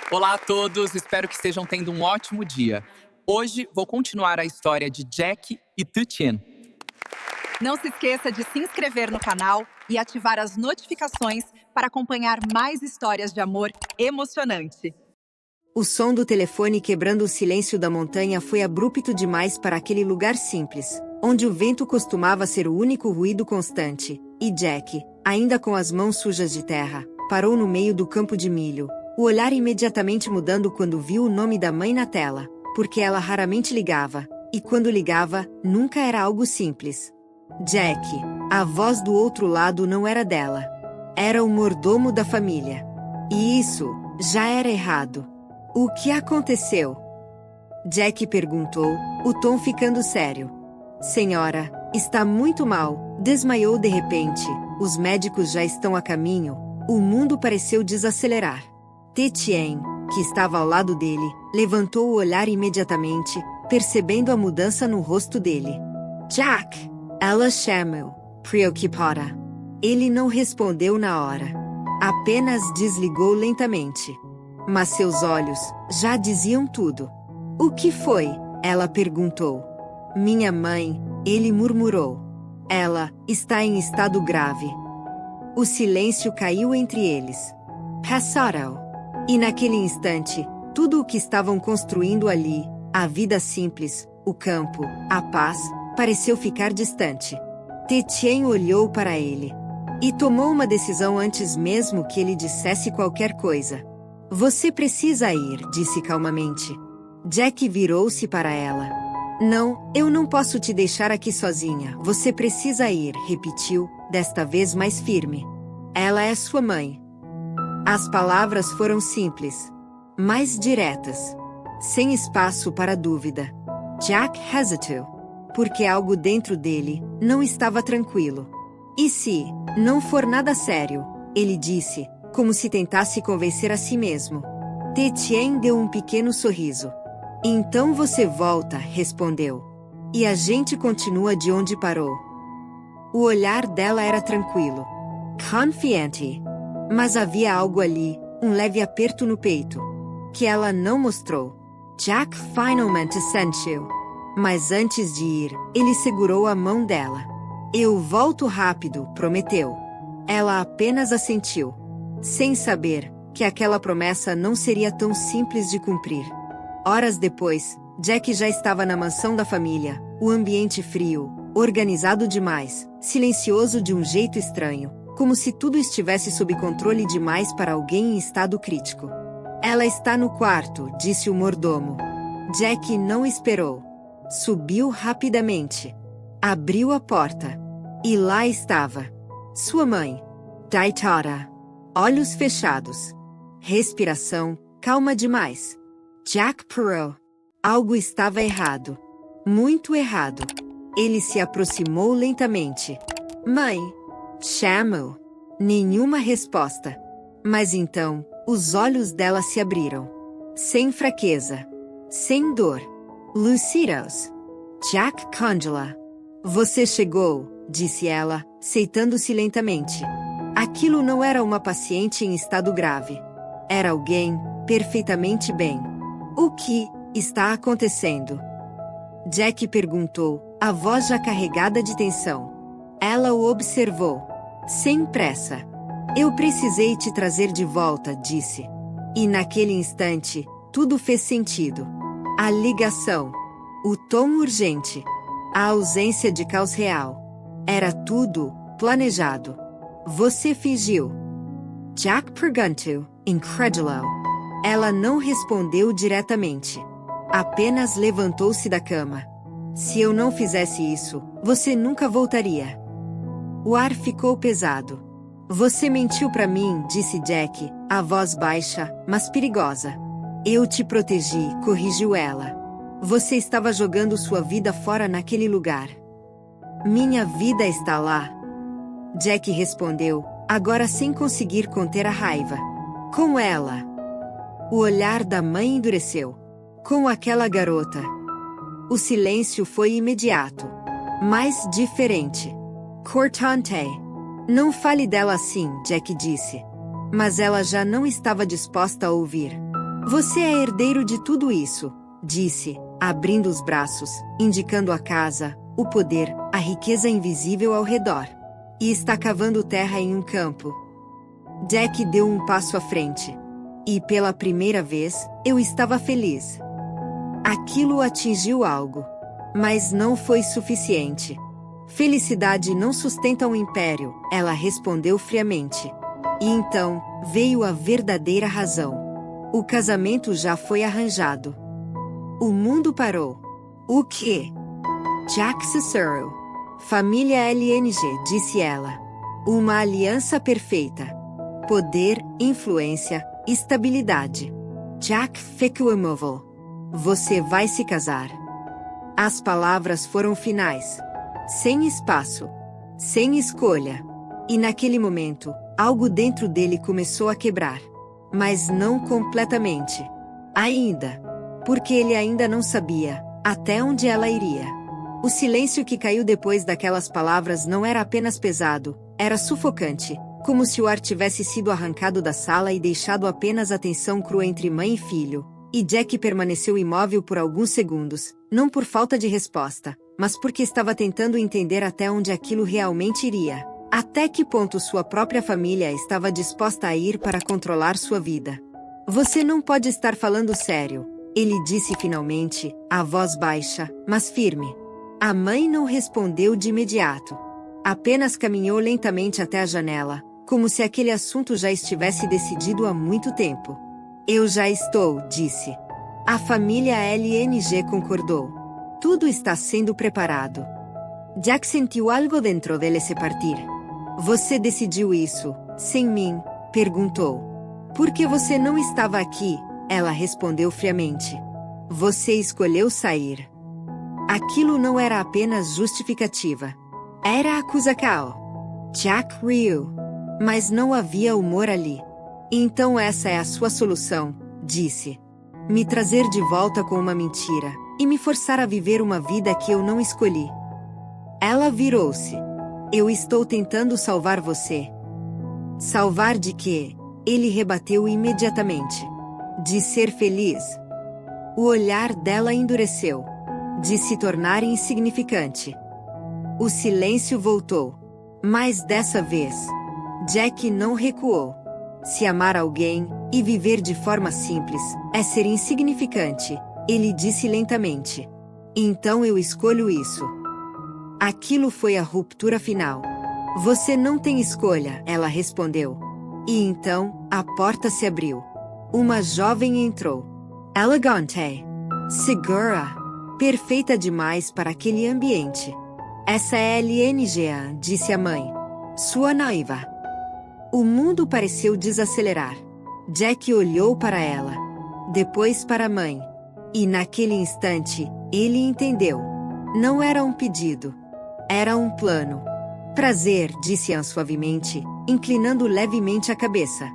Olá a todos, espero que estejam tendo um ótimo dia. Hoje vou continuar a história de Jack e Tutien. Não se esqueça de se inscrever no canal e ativar as notificações para acompanhar mais histórias de amor emocionante. O som do telefone quebrando o silêncio da montanha foi abrupto demais para aquele lugar simples, onde o vento costumava ser o único ruído constante, e Jack, ainda com as mãos sujas de terra, parou no meio do campo de milho, o olhar imediatamente mudando quando viu o nome da mãe na tela, porque ela raramente ligava, e quando ligava, nunca era algo simples. Jack, a voz do outro lado não era dela. Era o mordomo da família. E isso já era errado. O que aconteceu? Jack perguntou, o tom ficando sério. Senhora, está muito mal, desmaiou de repente, os médicos já estão a caminho, o mundo pareceu desacelerar. Tutien, que estava ao lado dele, levantou o olhar imediatamente, percebendo a mudança no rosto dele. Jack! Ela chamou, preocupada. Ele não respondeu na hora. Apenas desligou lentamente. Mas seus olhos já diziam tudo. O que foi? Ela perguntou. Minha mãe, ele murmurou. Ela está em estado grave. O silêncio caiu entre eles. Passaram. E naquele instante, tudo o que estavam construindo ali, a vida simples, o campo, a paz, pareceu ficar distante. Tutien olhou para ele. E tomou uma decisão antes mesmo que ele dissesse qualquer coisa. Você precisa ir, disse calmamente. Jack virou-se para ela. Não, eu não posso te deixar aqui sozinha. Você precisa ir, repetiu, desta vez mais firme. Ela é sua mãe. As palavras foram simples, mas diretas, sem espaço para dúvida. Jack hesitou, porque algo dentro dele não estava tranquilo. E se não for nada sério, ele disse, como se tentasse convencer a si mesmo. Tutien deu um pequeno sorriso. Então você volta, respondeu. E a gente continua de onde parou. O olhar dela era tranquilo, confiante. Mas havia algo ali, um leve aperto no peito, que ela não mostrou. Jack finalmente sentiu. Mas antes de ir, ele segurou a mão dela. Eu volto rápido, prometeu. Ela apenas assentiu, sem saber que aquela promessa não seria tão simples de cumprir. Horas depois, Jack já estava na mansão da família, o ambiente frio, organizado demais, silencioso de um jeito estranho, como se tudo estivesse sob controle demais para alguém em estado crítico. Ela está no quarto, disse o mordomo. Jack não esperou. Subiu rapidamente. Abriu a porta. E lá estava. Sua mãe. Deitada. Olhos fechados. Respiração, calma demais. Jack parou. Algo estava errado. Muito errado. Ele se aproximou lentamente. Mãe. Chamou. Nenhuma resposta. Mas então, os olhos dela se abriram. Sem fraqueza. Sem dor. Lucidos. Jack congela. Você chegou, disse ela, sentando-se lentamente. Aquilo não era uma paciente em estado grave. Era alguém perfeitamente bem. O que está acontecendo? Jack perguntou, a voz já carregada de tensão. Ela o observou. Sem pressa. Eu precisei te trazer de volta, disse. E naquele instante, tudo fez sentido. A ligação. O tom urgente. A ausência de caos real. Era tudo planejado. Você fingiu. Jack perguntou, incrédulo. Ela não respondeu diretamente. Apenas levantou-se da cama. Se eu não fizesse isso, você nunca voltaria. O ar ficou pesado. Você mentiu para mim, disse Jack, a voz baixa, mas perigosa. Eu te protegi, corrigiu ela. Você estava jogando sua vida fora naquele lugar. Minha vida está lá. Jack respondeu, agora sem conseguir conter a raiva. Com ela. O olhar da mãe endureceu. Com aquela garota. O silêncio foi imediato. Mas diferente. Cortante. Não fale dela assim, Jack disse. Mas ela já não estava disposta a ouvir. Você é herdeiro de tudo isso, disse, abrindo os braços, indicando a casa, o poder, a riqueza invisível ao redor. E está cavando terra em um campo. Jack deu um passo à frente. E pela primeira vez, eu estava feliz. Aquilo atingiu algo. Mas não foi suficiente. Felicidade não sustenta um império, ela respondeu friamente. E então, veio a verdadeira razão. O casamento já foi arranjado. O mundo parou. O quê? Jack Cicero. Família LNG, disse ela. Uma aliança perfeita. Poder, influência, estabilidade. Jack ficou imóvel. Você vai se casar. As palavras foram finais. Sem espaço. Sem escolha. E naquele momento, algo dentro dele começou a quebrar. Mas não completamente. Ainda. Porque ele ainda não sabia até onde ela iria. O silêncio que caiu depois daquelas palavras não era apenas pesado, era sufocante, como se o ar tivesse sido arrancado da sala e deixado apenas a tensão crua entre mãe e filho. E Jack permaneceu imóvel por alguns segundos, não por falta de resposta, mas porque estava tentando entender até onde aquilo realmente iria. Até que ponto sua própria família estava disposta a ir para controlar sua vida. Você não pode estar falando sério, ele disse finalmente, a voz baixa, mas firme. A mãe não respondeu de imediato. Apenas caminhou lentamente até a janela, como se aquele assunto já estivesse decidido há muito tempo. Eu já estou, disse. A família LNG concordou. Tudo está sendo preparado. Jack sentiu algo dentro dele se partir. Você decidiu isso, sem mim? Perguntou. Por que você não estava aqui? Ela respondeu friamente. Você escolheu sair. Aquilo não era apenas justificativa. Era acusação. Jack riu. Mas não havia humor ali. Então essa é a sua solução, disse. Me trazer de volta com uma mentira, e me forçar a viver uma vida que eu não escolhi. Ela virou-se. Eu estou tentando salvar você. Salvar de quê? Ele rebateu imediatamente. De ser feliz. O olhar dela endureceu. De se tornar insignificante. O silêncio voltou. Mas dessa vez, Jack não recuou. Se amar alguém, e viver de forma simples, é ser insignificante, ele disse lentamente. Então eu escolho isso. Aquilo foi a ruptura final. Você não tem escolha, ela respondeu. E então, a porta se abriu. Uma jovem entrou. Elegante. Segura. Perfeita demais para aquele ambiente. Essa é LNG, disse a mãe. Sua noiva. O mundo pareceu desacelerar. Jack olhou para ela. Depois para a mãe. E naquele instante, ele entendeu. Não era um pedido. Era um plano. Prazer, disse Anne suavemente, inclinando levemente a cabeça.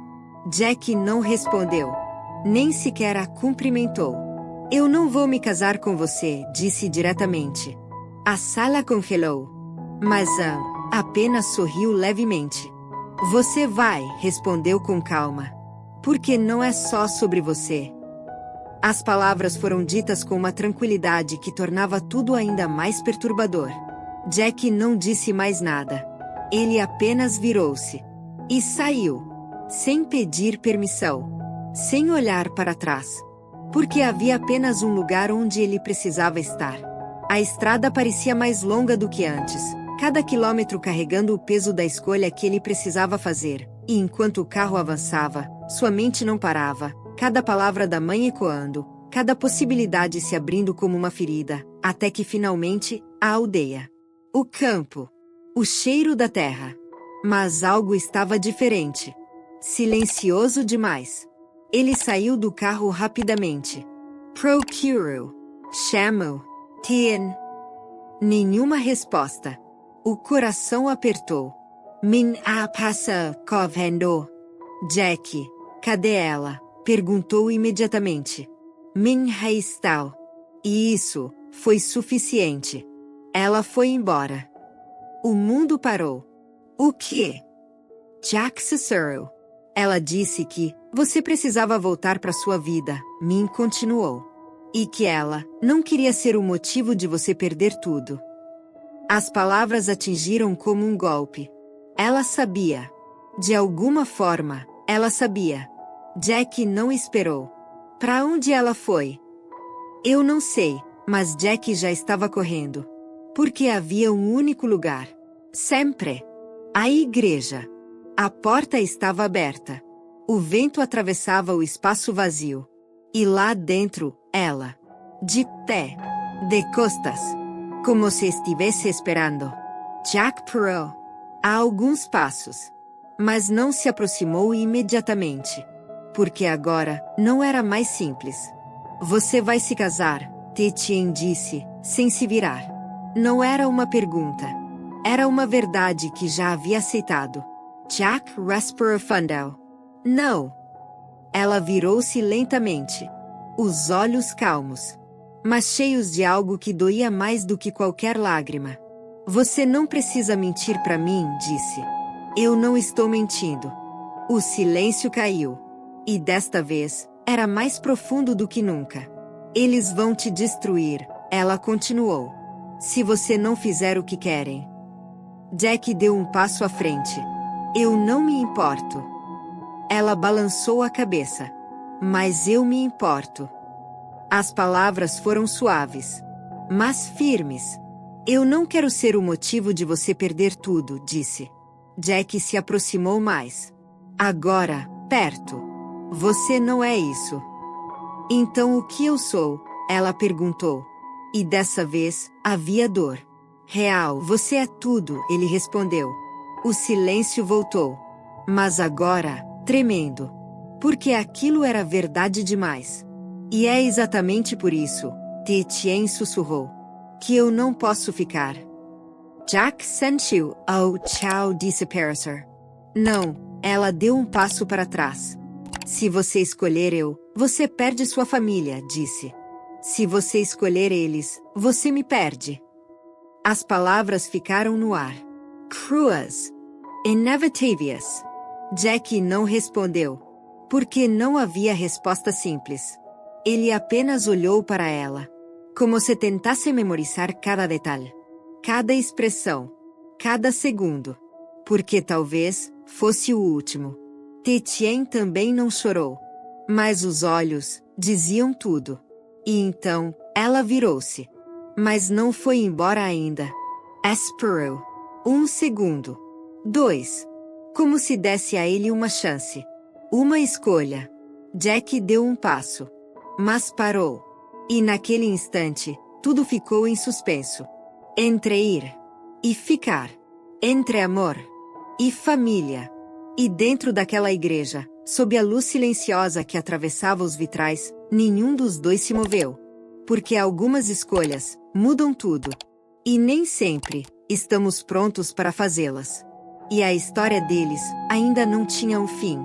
Jack não respondeu. Nem sequer a cumprimentou. Eu não vou me casar com você, disse diretamente. A sala congelou. Mas Anne apenas sorriu levemente. Você vai, respondeu com calma. Porque não é só sobre você. As palavras foram ditas com uma tranquilidade que tornava tudo ainda mais perturbador. Jack não disse mais nada. Ele apenas virou-se. E saiu. Sem pedir permissão. Sem olhar para trás. Porque havia apenas um lugar onde ele precisava estar. A estrada parecia mais longa do que antes. Cada quilômetro carregando o peso da escolha que ele precisava fazer. E enquanto o carro avançava, sua mente não parava. Cada palavra da mãe ecoando. Cada possibilidade se abrindo como uma ferida. Até que finalmente, a aldeia. O campo. O cheiro da terra. Mas algo estava diferente. Silencioso demais. Ele saiu do carro rapidamente. Procurou. Chamou. Tien. Nenhuma resposta. O coração apertou. Min a passa correndo. Jack, cadê ela? Perguntou imediatamente. Min está. E isso foi suficiente. Ela foi embora. O mundo parou. O quê? Jack Cicero. Ela disse que você precisava voltar para sua vida, Min continuou. E que ela não queria ser o motivo de você perder tudo. As palavras atingiram como um golpe. Ela sabia. De alguma forma, ela sabia. Jack não esperou. Para onde ela foi? Eu não sei, mas Jack já estava correndo. Porque havia um único lugar. Sempre. A igreja. A porta estava aberta. O vento atravessava o espaço vazio. E lá dentro, ela. De pé. De costas. Como se estivesse esperando. Jack parou. A alguns passos. Mas não se aproximou imediatamente. Porque agora, não era mais simples. Você vai se casar, Tietjen disse, sem se virar. Não era uma pergunta. Era uma verdade que já havia aceitado. Jack respirou fundo. Não. Ela virou-se lentamente. Os olhos calmos. Mas cheios de algo que doía mais do que qualquer lágrima. Você não precisa mentir para mim, disse. Eu não estou mentindo. O silêncio caiu. E desta vez, era mais profundo do que nunca. Eles vão te destruir, ela continuou. Se você não fizer o que querem. Jack deu um passo à frente. Eu não me importo. Ela balançou a cabeça. Mas eu me importo. As palavras foram suaves. Mas firmes. Eu não quero ser o motivo de você perder tudo, disse. Jack se aproximou mais. Agora, perto. Você não é isso. Então o que eu sou? Ela perguntou. E dessa vez, havia dor. Real, você é tudo, ele respondeu. O silêncio voltou. Mas agora, tremendo. Porque aquilo era verdade demais. E é exatamente por isso, Tietjen sussurrou, que eu não posso ficar. Jack sentiu. Oh, tchau, disse Paracer. Não, ela deu um passo para trás. Se você escolher eu, você perde sua família, disse. Se você escolher eles, você me perde. As palavras ficaram no ar. Cruas. Inevitavias. Jack não respondeu. Porque não havia resposta simples. Ele apenas olhou para ela. Como se tentasse memorizar cada detalhe. Cada expressão. Cada segundo. Porque talvez fosse o último. Tietjen também não chorou. Mas os olhos diziam tudo. E então, ela virou-se. Mas não foi embora ainda. Esperou. 1 segundo. 2. Como se desse a ele uma chance. Uma escolha. Jack deu um passo. Mas parou. E naquele instante, tudo ficou em suspenso. Entre ir e ficar. Entre amor e família. E dentro daquela igreja, sob a luz silenciosa que atravessava os vitrais, nenhum dos dois se moveu. Porque algumas escolhas mudam tudo. E nem sempre estamos prontos para fazê-las. E a história deles ainda não tinha um fim.